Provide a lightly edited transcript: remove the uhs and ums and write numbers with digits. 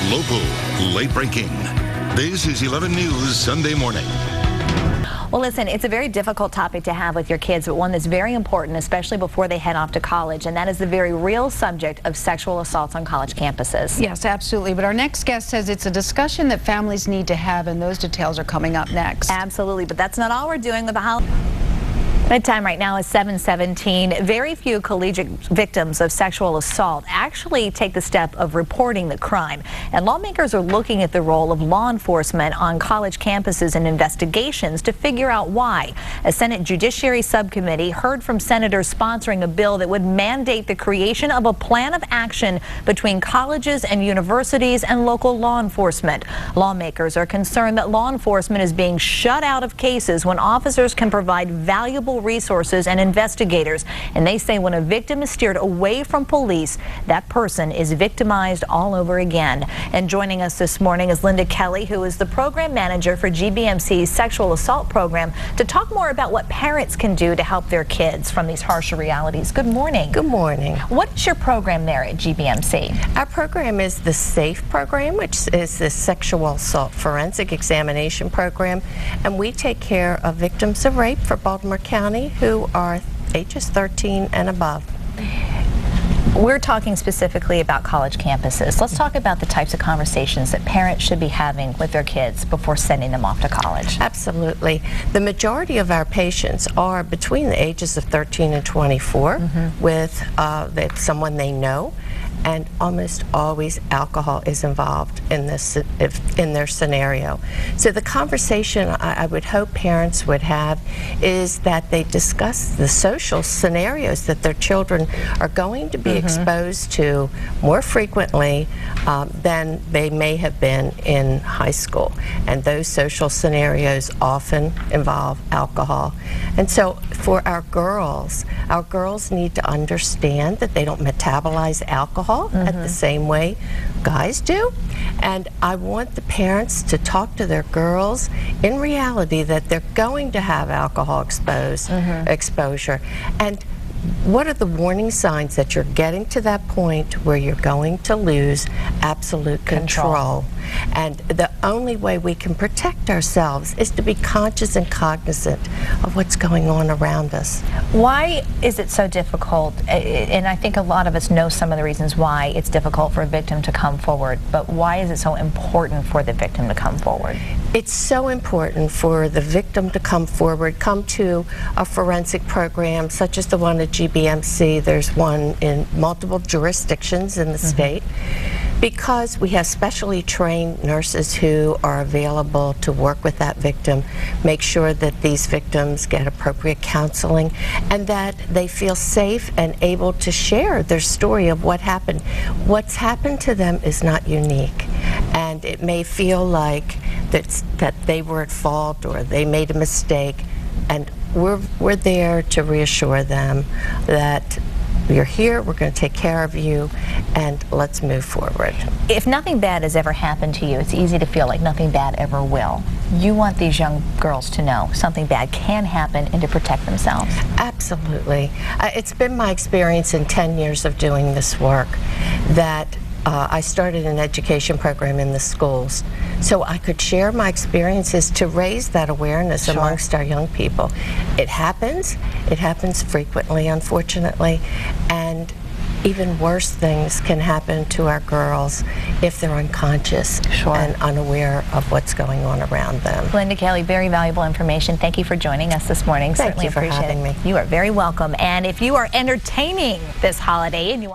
Local, late breaking. This is 11 News Sunday morning. Well, listen, it's a very difficult topic to have with your kids, but one that's very important, especially before they head off to college, and that is the very real subject of sexual assaults on college campuses. Yes, absolutely. But our next guest says it's a discussion that families need to have, and those details are coming up next. Absolutely, but that's not all we're doing with the holiday. Time right now is 7:17. Very few collegiate victims of sexual assault actually take the step of reporting the crime. And lawmakers are looking at the role of law enforcement on college campuses in investigations to figure out why. A Senate Judiciary Subcommittee heard from senators sponsoring a bill that would mandate the creation of a plan of action between colleges and universities and local law enforcement. Lawmakers are concerned that law enforcement is being shut out of cases when officers can provide valuable resources and investigators, and they say when a victim is steered away from police, that person is victimized all over again. And joining us this morning is Linda Kelly, who is the program manager for GBMC's sexual assault program, to talk more about what parents can do to help their kids from these harsher realities. Good morning. Good morning. What is your program there at GBMC? Our program is the SAFE program, which is the Sexual Assault Forensic Examination Program, and we take care of victims of rape for Baltimore County who are ages 13 and above. We're talking specifically about college campuses. Let's talk about the types of conversations that parents should be having with their kids before sending them off to college. Absolutely. The majority of our patients are between the ages of 13 and 24 with someone they know, and almost always alcohol is involved in this in their scenario. So the conversation I would hope parents would have is that they discuss the social scenarios that their children are going to be exposed to more frequently than they may have been in high school. And those social scenarios often involve alcohol. And so for our girls need to understand that they don't metabolize alcohol at the same way guys do. And I want the parents to talk to their girls in reality that they're going to have alcohol exposure. And what are the warning signs that you're getting to that point where you're going to lose absolute control? And the only way we can protect ourselves is to be conscious and cognizant of what's going on around us. Why is it so difficult? And I think a lot of us know some of the reasons why it's difficult for a victim to come forward, but why is it so important for the victim to come forward? It's so important for the victim to come forward, come to a forensic program such as the one at GBMC. There's one in multiple jurisdictions in the state, because we have specially trained nurses who are available to work with that victim, make sure that these victims get appropriate counseling and that they feel safe and able to share their story of what happened. What's happened to them is not unique, and it may feel like that they were at fault or they made a mistake, and we're there to reassure them that you're here, we're going to take care of you, and let's move forward. If nothing bad has ever happened to you, it's easy to feel like nothing bad ever will. You want these young girls to know something bad can happen and to protect themselves. Absolutely. It's been my experience in 10 years of doing this work that I started an education program in the schools so I could share my experiences to raise that awareness amongst our young people. It happens frequently, unfortunately, and even worse things can happen to our girls if they're unconscious and unaware of what's going on around them. Linda Kelly, very valuable information. Thank you for joining us this morning. Thank you for having me. You are very welcome. And if you are entertaining this holiday and you